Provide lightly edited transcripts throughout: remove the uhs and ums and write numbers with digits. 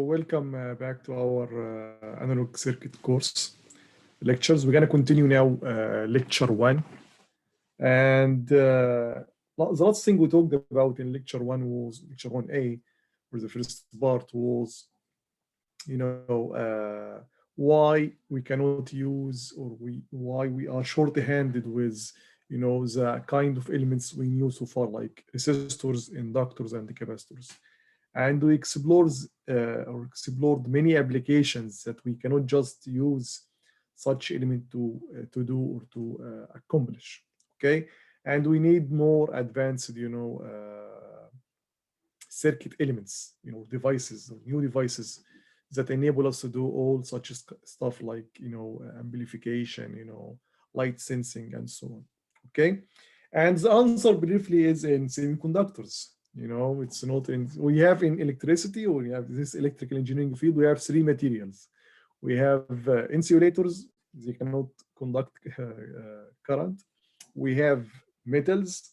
Welcome back to our analog circuit course lectures. We're going to continue now lecture 1. And the last thing we talked about in lecture 1 was lecture 1A, where the first part was, why we cannot use or why we are short-handed with, the kind of elements we knew so far, like resistors, inductors, and capacitors. And we explored many applications that we cannot just use such element to do or to accomplish. Okay, and we need more advanced, circuit elements, devices, new devices that enable us to do all such stuff like amplification, light sensing, and so on. Okay, and the answer briefly is in semiconductors. It's not in, we have in electricity, or we have this electrical engineering field, we have 3 materials. We have insulators, they cannot conduct current. We have metals,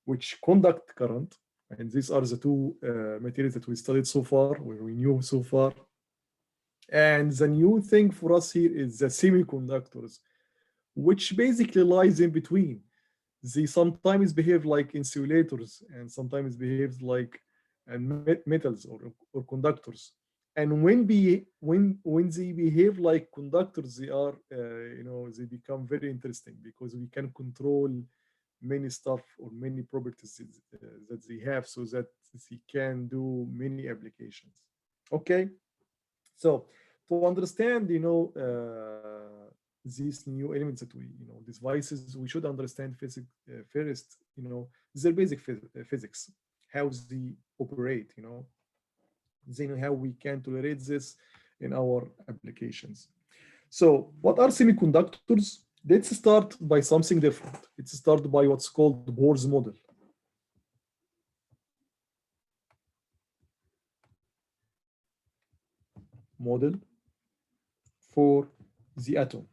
which conduct current. And these are the 2 materials that we studied so far, where we knew so far. And the new thing for us here is the semiconductors, which basically lies in between. They sometimes behave like insulators and sometimes behaves like metals or conductors. And when they behave like conductors, they are they become very interesting because we can control many stuff or many properties that they have, so that they can do many applications. Okay, so to understand these new elements that we, these devices, we should understand physics first, their basic physics, how they operate, then how we can tolerate this in our applications. So what are semiconductors? Let's start by something different. Let's start by what's called the Bohr's model. Model for the atom.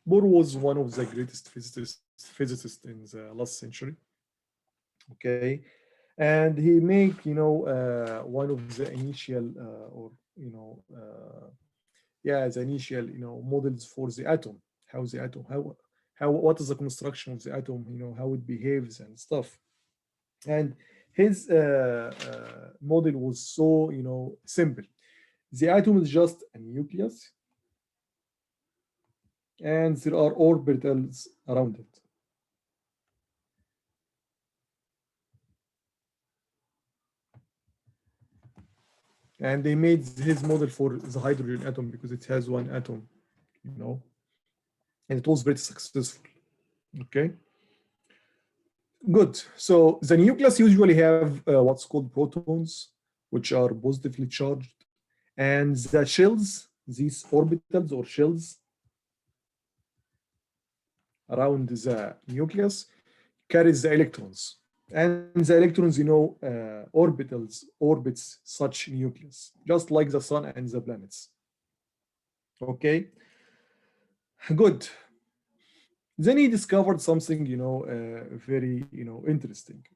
Bohr was one of the greatest physicists in the last century. Okay, and he made one of the initial the initial models for the atom. How the atom, what is the construction of the atom? How it behaves and stuff. And his model was so simple. The atom is just a nucleus, and there are orbitals around it. And they made his model for the hydrogen atom because it has 1 atom, and it was very successful. Okay, good. So the nucleus usually have what's called protons, which are positively charged, and the shells, these orbitals or shells around the nucleus, carries the electrons, and the electrons, orbits such nucleus, just like the sun and the planets. Okay, good. Then he discovered something, very, interesting.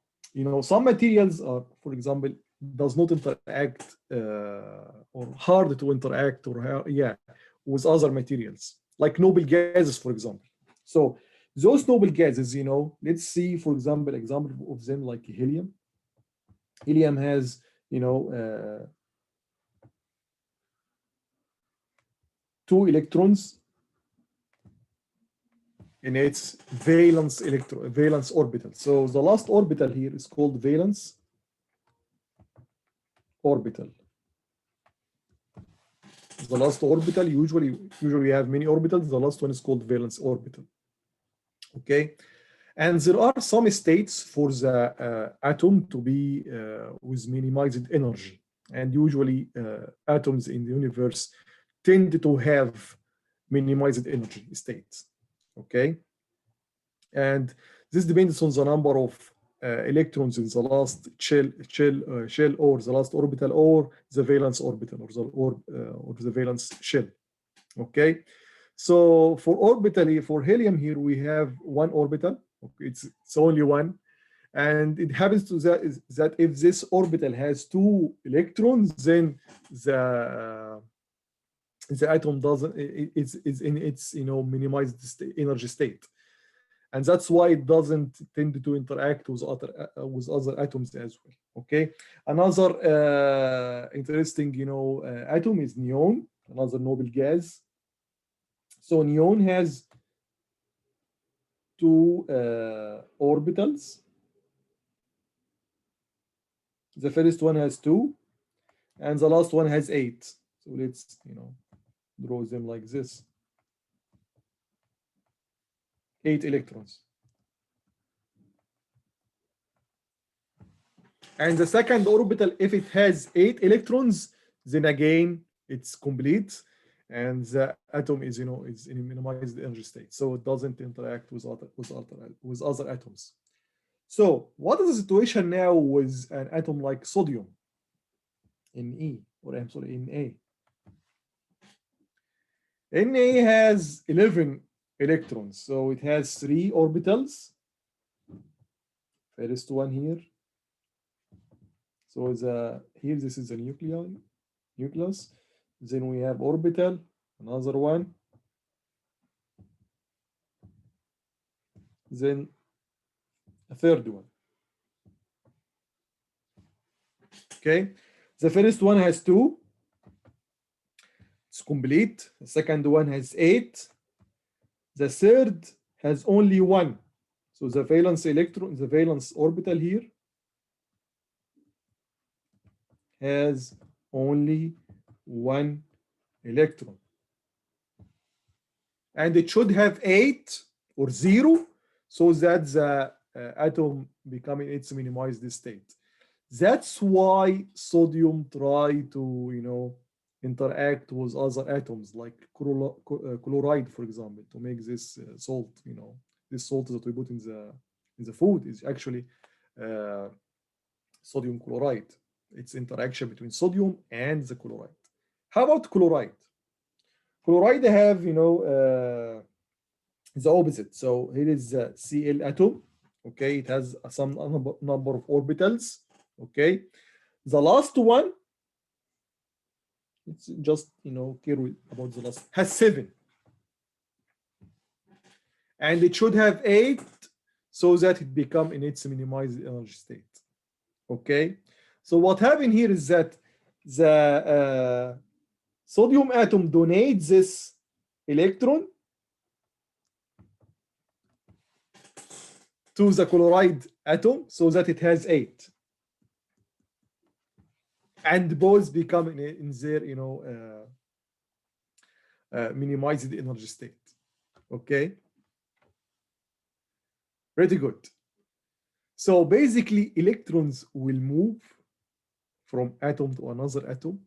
Some materials are, for example, does not interact or hard to interact with other materials, like noble gases, for example. So those noble gases, let's see, for example, of them like helium. Helium has, 2 electrons in its valence orbital. So the last orbital here is called valence orbital. The last orbital, usually we have many orbitals. The last one is called valence orbital. Okay, and there are some states for the atom to be with minimized energy, and usually atoms in the universe tend to have minimized energy states. Okay, and this depends on the number of electrons in the last shell or the last orbital, or the valence orbital, or the valence shell. Okay, so for helium here we have 1 orbital. Okay, it's only 1, And it happens to that if this orbital has 2 electrons, then the atom doesn't is in its minimized energy state, and that's why it doesn't tend to interact with other atoms as well. Okay, another interesting atom is neon, another noble gas. So neon has 2 orbitals. The first one has 2, and the last one has 8. So let's draw them like this. 8 electrons. And the second orbital, if it has 8 electrons, then again it's complete, and the atom is is in a minimized energy state, so it doesn't interact with other atoms. So what is the situation now with an atom like sodium in E, or I'm sorry, in A? Na has 11 electrons, so it has 3 orbitals. First one here. So here this is a nucleus. Then we have orbital, another one. Then a third one. Okay, the first one has 2. It's complete. The second one has 8. The third has only 1. So the valence electron, the valence orbital here has only 1 electron. And it should have 8 or 0, so that the atom become in its minimized state. That's why sodium try to interact with other atoms like chloride, for example, to make this salt. This salt that we put in the food is actually sodium chloride. It's interaction between sodium and the chloride. How about chloride? Chloride have the opposite. So here is the Cl atom. Okay, it has some number of orbitals. Okay, the last one, it's just care about the last, has 7, and it should have 8, so that it become in its minimized energy state. Okay, so what happened here is that the sodium atom donates this electron to the chloride atom, so that it has 8, and both become in their minimized energy state. Okay, pretty good. So basically electrons will move from atom to another atom,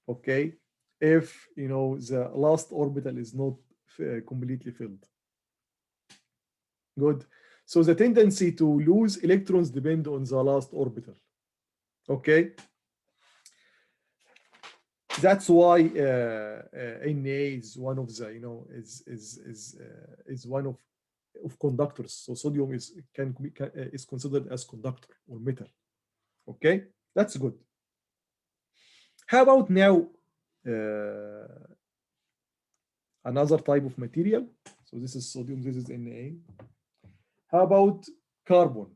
okay, if the last orbital is not completely filled. Good. So the tendency to lose electrons depend on the last orbital. Okay, that's why Na is one of the is one of conductors. So sodium is considered as conductor or metal. Okay, that's good. How about now another type of material? So this is sodium, this is Na. How about carbon?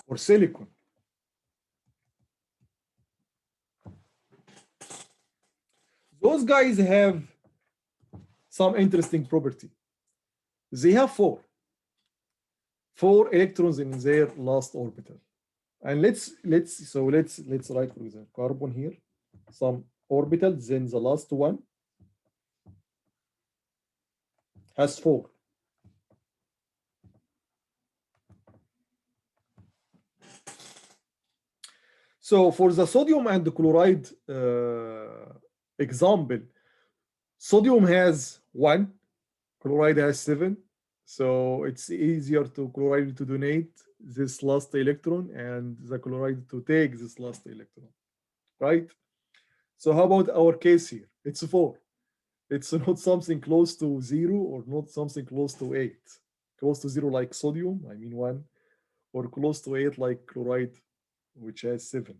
Or silicon? Those guys have some interesting property. They have 4 electrons in their last orbital. And let's write, for example, carbon here, some orbitals, then the last one has 4. So for the sodium and the chloride example, sodium has 1, chloride has 7. So it's easier to chloride to donate this last electron and the chloride to take this last electron, right? So how about our case here? It's 4. It's not something close to 0 or not something close to 8. Close to 0 like sodium, I mean 1, or close to 8 like chloride, which has 7.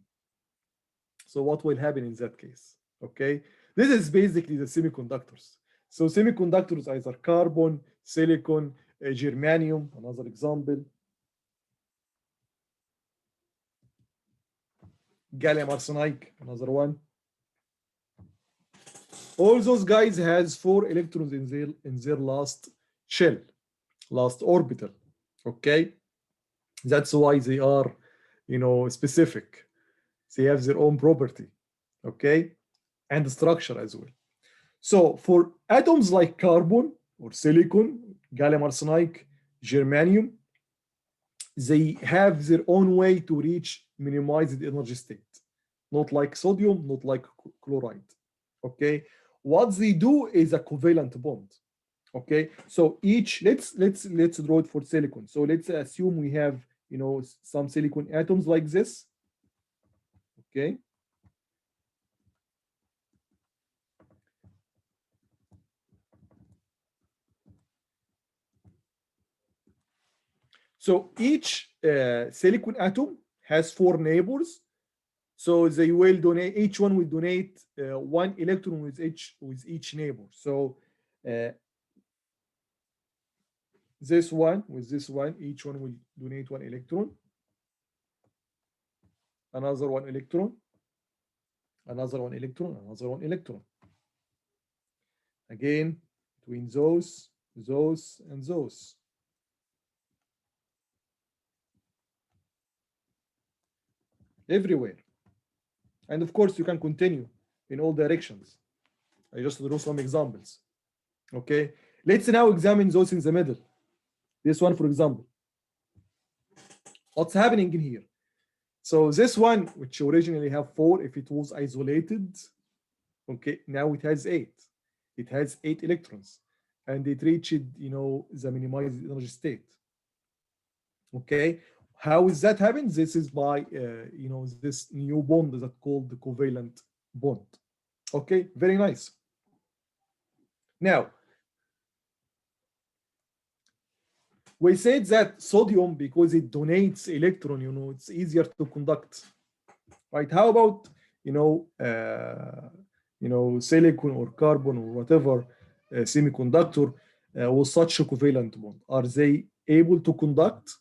So what will happen in that case? Okay, this is basically the semiconductors. So semiconductors either carbon, silicon, germanium, another example, gallium arsenide, another one. All those guys has 4 electrons in their last shell, last orbital. Okay, that's why they are, specific. They have their own property. Okay, and structure as well. So for atoms like carbon or silicon, gallium arsenide, germanium, they have their own way to reach minimized energy state. Not like sodium, not like chloride. Okay, what they do is a covalent bond. Okay, so each let's draw it for silicon. So let's assume we have some silicon atoms like this. Okay, so each silicon atom has 4 neighbors. So they will donate, each one will donate 1 electron with each neighbor. So this one with this one, each one will donate 1 electron, another 1 electron, another 1 electron, another 1 electron. Again, between those, and those. Everywhere. And of course, you can continue in all directions. I just drew some examples. Okay, let's now examine those in the middle. This one, for example. What's happening in here? So this one, which originally have 4, if it was isolated, okay, now it has 8. It has 8 electrons, and it reached, the minimized energy state. Okay, how is that happen? This is by, this new bond that called the covalent bond. Okay, very nice. Now, we said that sodium, because it donates electron, it's easier to conduct, right? How about, silicon or carbon or whatever semiconductor with such a covalent bond? Are they able to conduct?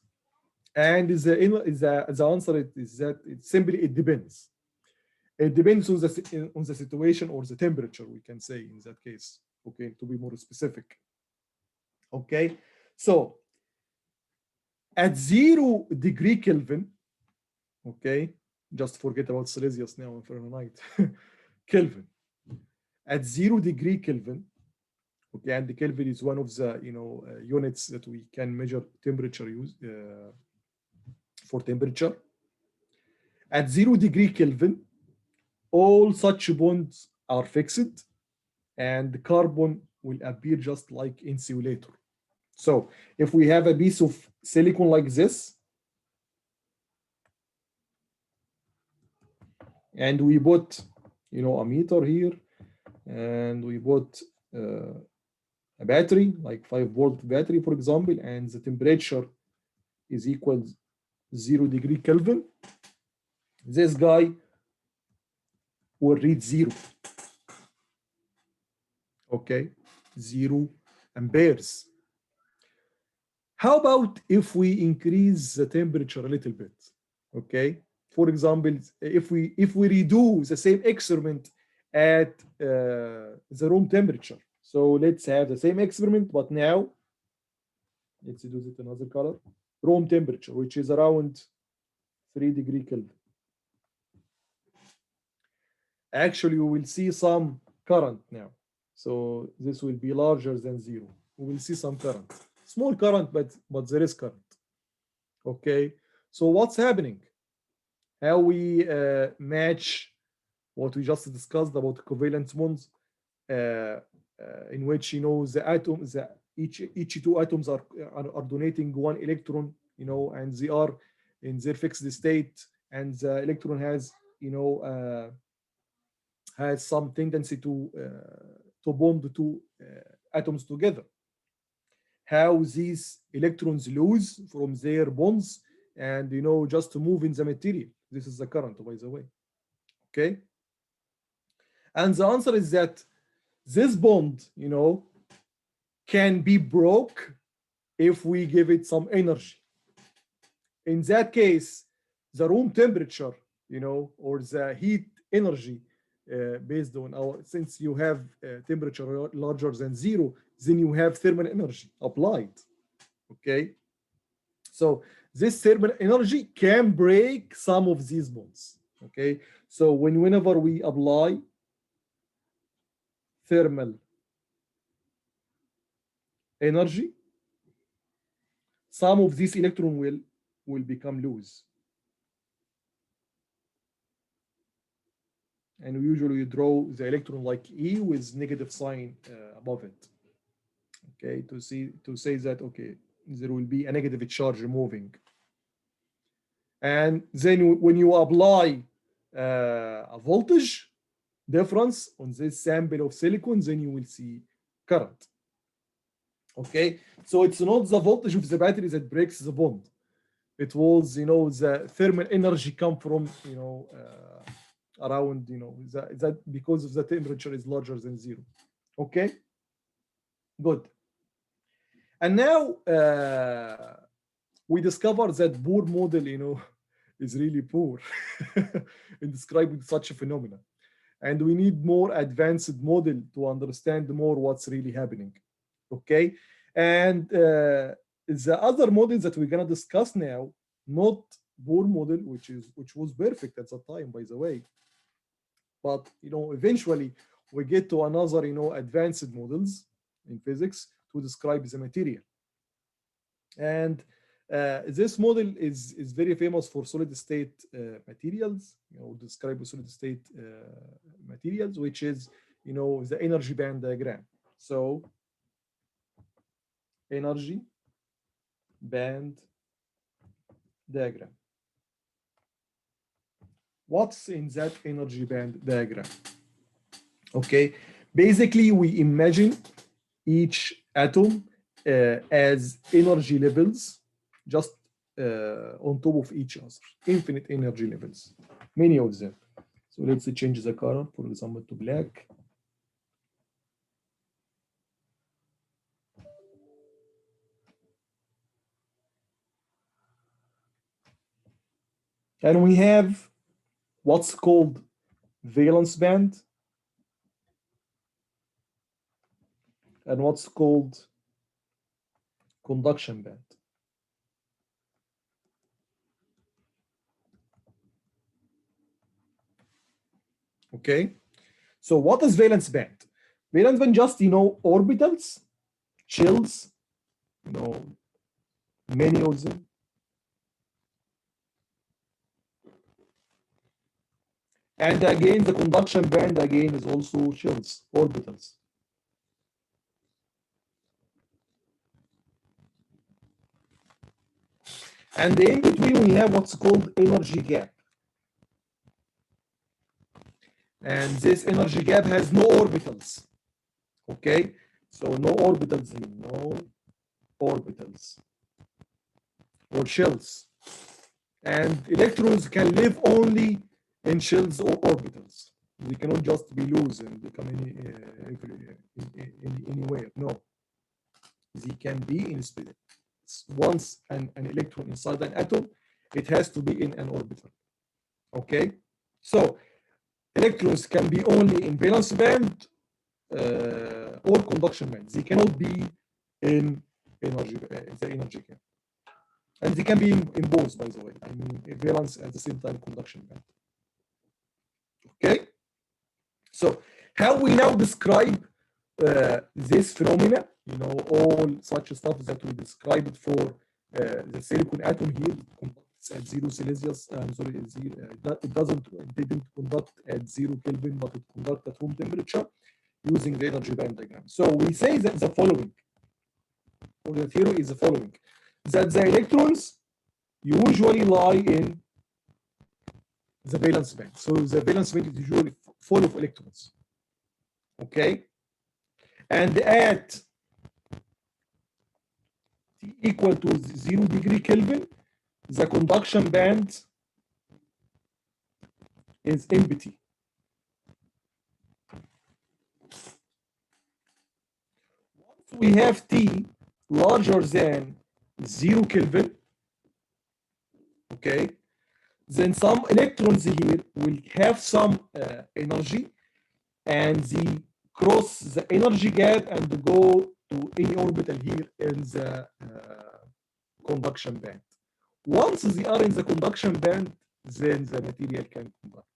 And the answer is that it depends. It depends on the situation or the temperature, we can say in that case. Okay, to be more specific. Okay, so at 0 degree Kelvin, okay, just forget about Celsius now and Fahrenheit, Kelvin. At 0 degree Kelvin, okay, and the Kelvin is one of the units that we can measure temperature for temperature. At 0 degree Kelvin, all such bonds are fixed, and the carbon will appear just like insulator. So if we have a piece of silicon like this, and we put a meter here, and we put a battery like 5-volt battery, for example, and the temperature is equal 0 degree Kelvin, this guy will read 0. Okay, 0 amperes. How about if we increase the temperature a little bit? Okay, for example, if we redo the same experiment at the room temperature. So let's have the same experiment, but now let's do it another color. Room temperature, which is around 3 degree Kelvin. Actually, we will see some current now. So this will be larger than 0. We will see some current. Small current, but there is current. Okay, so what's happening? How we match what we just discussed about covalent bonds, in which the atoms, each 2 atoms are donating 1 electron, and they are in their fixed state, and the electron has has some tendency to to bond two atoms together. How these electrons lose from their bonds and just to move in the material. This is the current, by the way. Okay. And the answer is that this bond, can be broke if we give it some energy. In that case, the room temperature, or the heat energy based on since you have temperature larger than 0, then you have thermal energy applied. Okay. So this thermal energy can break some of these bonds. Okay. So whenever we apply thermal energy, some of this electron will become loose. And we usually draw the electron like E with negative sign above it. Okay, to say that okay, there will be a negative charge moving. And then when you apply a voltage difference on this sample of silicon, then you will see current. Okay, so it's not the voltage of the battery that breaks the bond. It was, the thermal energy come from, around, that because of the temperature is larger than 0. Okay, good. And now we discover that Bohr model, is really poor in describing such a phenomenon. And we need more advanced model to understand more what's really happening. Okay, and the other models that we're gonna discuss now, not Bohr model, which was perfect at the time, by the way, but eventually we get to another advanced models in physics to describe the material. And this model is very famous for solid state materials, describe solid state materials, which is the energy band diagram. So energy band diagram. What's in that energy band diagram? Okay, basically we imagine each atom as energy levels just on top of each other, infinite energy levels, many of them. So let's change the color, for example, to black. And we have what's called valence band and what's called conduction band. Okay, so what is valence band? Valence band just orbitals, shells, many of them. And again, the conduction band again is also shells, orbitals. And in between we have what's called energy gap. And this energy gap has no orbitals. Okay, so no orbitals here, no orbitals or shells. And electrons can live only in shells or orbitals. They cannot just be loose and become anywhere. No, they can be in space. Once an electron inside an atom, it has to be in an orbital. Okay, so electrons can be only in valence band or conduction band. They cannot be in the energy gap. And they can be in both, by the way. I mean, valence at the same time conduction band. Okay, so how we now describe this phenomena, all such stuff that we described for the silicon atom here, it conducts at 0 Celsius, it didn't conduct at 0 Kelvin, but it conducts at room temperature using the energy band diagram. So we say that the following, or the theory is the following, that the electrons usually lie in the valence band. So the valence band is usually full of electrons. Okay, And at T equal to 0 degree Kelvin, the conduction band is empty. Once we have T larger than 0 Kelvin, okay, then some electrons here will have some energy, and they cross the energy gap and go to any orbital here in the conduction band. Once they are in the conduction band, then the material can conduct.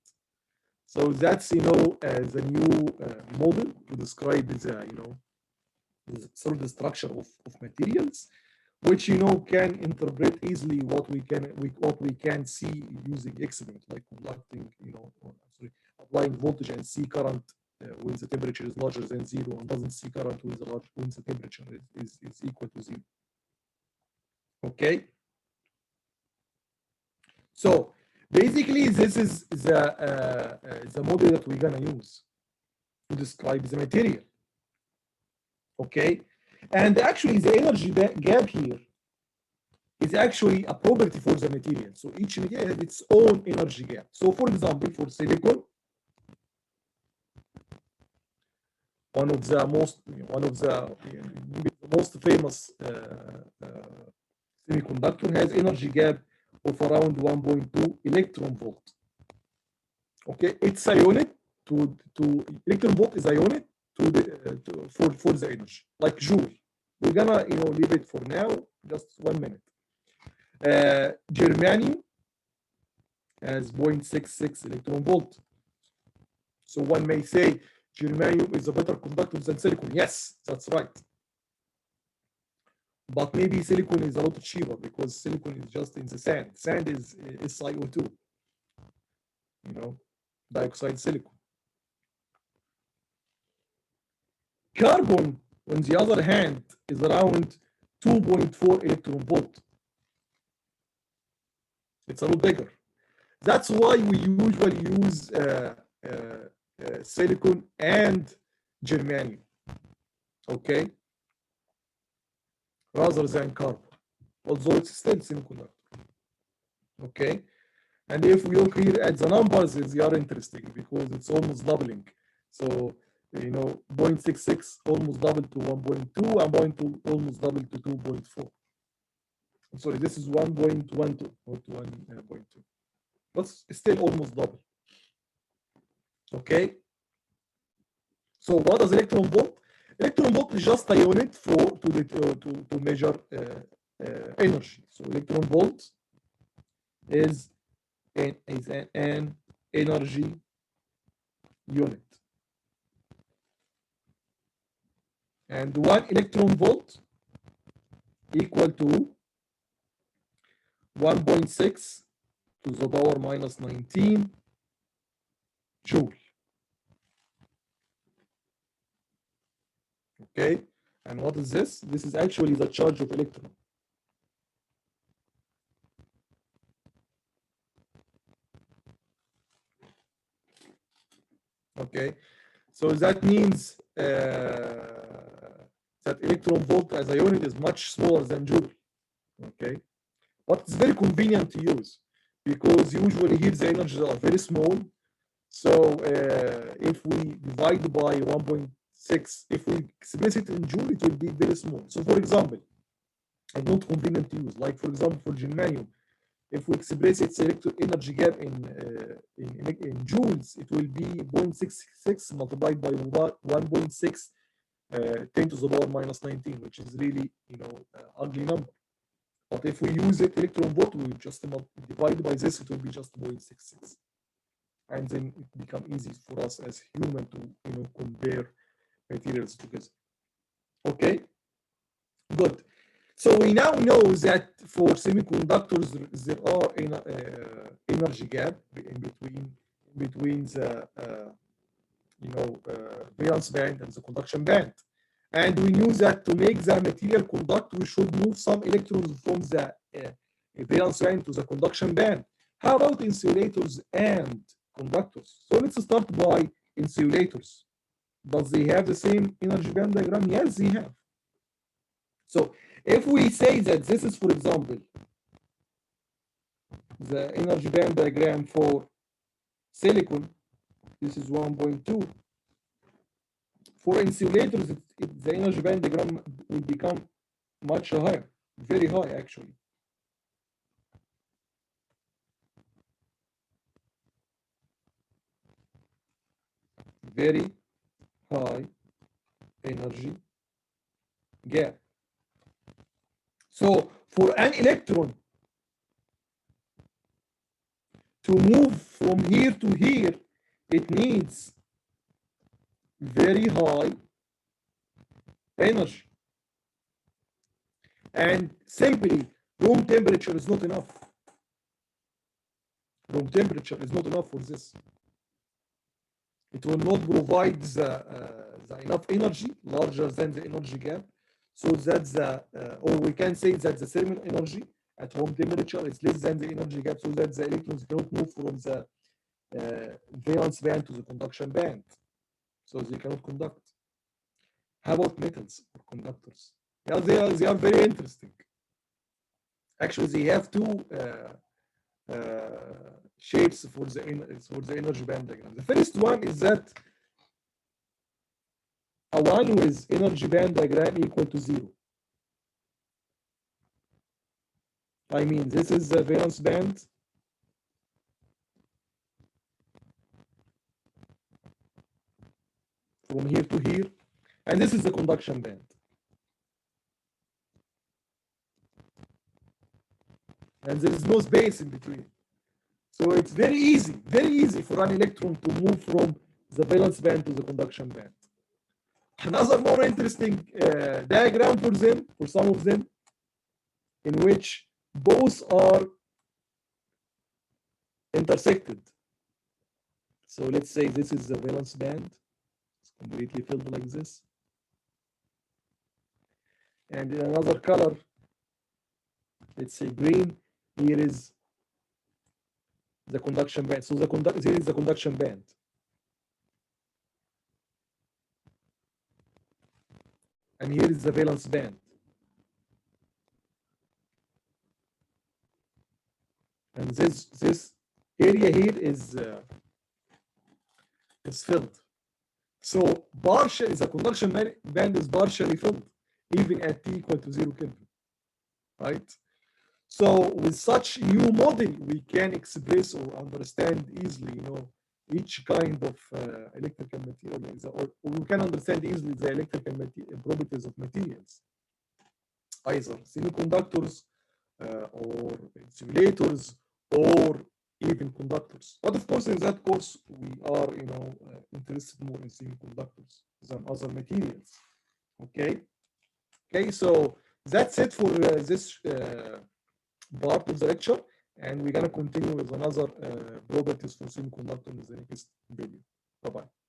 So that's, you know, the new model to describe the, you know, the sort of structure of materials, which, you know, can interpret easily what we can see using experiment, like conducting, you know, applying voltage and see current when the temperature is larger than 0, and doesn't see current when the temperature is equal to 0. Okay. So basically, this is the model that we're gonna use to describe the material. Okay, and actually the energy gap here is actually a property for the material. So each material has its own energy gap. So for example, for silicon, one of the most famous semiconductor has energy gap of around 1.2 electron volt. Okay, it's a unit to electron volt is a unit to the for the energy, like joule. We're gonna, you know, leave it for now, just 1 minute. Germanium has 0.66 electron volt. So one may say germanium is a better conductor than silicon. Yes, that's right. But maybe silicon is a lot cheaper because silicon is just in the sand. Sand is SiO2, you know, dioxide silicon. Carbon, on the other hand, is around 2.4 electron volt. It's a lot bigger. That's why we usually use silicon and germanium, okay, rather than carbon, although it's still semiconductor. Okay, and if we look here at the numbers, they are interesting because it's almost doubling. So, you know, 0.66 almost doubled to 1.2, and 0.2 almost doubled to 2.4. I'm sorry, this is 1.12, not 1.2, but still almost double. Okay. So what does electron volt? Electron volt is just a unit for to measure energy. So electron volt is an energy unit, and 1 electron volt equal to 1.6 to the power minus 19 joule. Okay, and what is this? This is actually the charge of electron. Okay, so that means that electron volt as a unit is much smaller than joule. Okay, but it's very convenient to use because usually here the energies are very small. So if we divide by 1.6, if we express it in joule, it will be very small. So for example, and not convenient to use, like for example for germanium, if we express its electron energy gap in joules, it will be 0.66 multiplied by 1.6 10 to the power minus 19, which is really, you know, ugly number. But if we use it electron volt, we just divide by this, it will be just 0.66. And then it becomes easy for us as human to, you know, compare materials together. Okay, good. So we now know that for semiconductors there are energy gap in between the you know, valence band and the conduction band, and we knew that to make the material conduct, we should move some electrons from the valence band to the conduction band. How about insulators and conductors? So let's start by insulators. Does they have the same energy band diagram? Yes, they have. So if we say that this is, for example, the energy band diagram for silicon, this is 1.2. For insulators, the energy band diagram will become much higher, very high actually. Very high energy gap. So for an electron to move from here to here, it needs very high energy. And simply, room temperature is not enough. Room temperature is not enough for this. It will not provide the enough energy larger than the energy gap, so that or we can say that the thermal energy at room temperature is less than the energy gap, so that the electrons cannot move from the valence band to the conduction band, so they cannot conduct. How about metals or conductors? Yeah, they are very interesting. Actually, they have two shapes for the energy band diagram. The first one is that a one with energy band diagram equal to 0. I mean, this is the valence band. From here to here, and this is the conduction band. And there is no space in between. So it's very easy for an electron to move from the valence band to the conduction band. Another more interesting diagram for them, for some of them, in which both are intersected. So let's say this is the valence band. It's completely filled like this. And in another color, let's say green, here is the conduction band. So here is the conduction band. And here is the valence band. And this area here is filled. So the conduction band is partially filled, even at T equal to 0 Kelvin, right? So with such new model, we can express or understand easily, each kind of electrical material, or we can understand easily the electrical properties of materials, either semiconductors or insulators or even conductors. But of course, in that course, we are, interested more in semiconductors than other materials. Okay. So that's it for this part of the lecture, and we're gonna continue with another properties for semiconductor in the next video. Bye bye.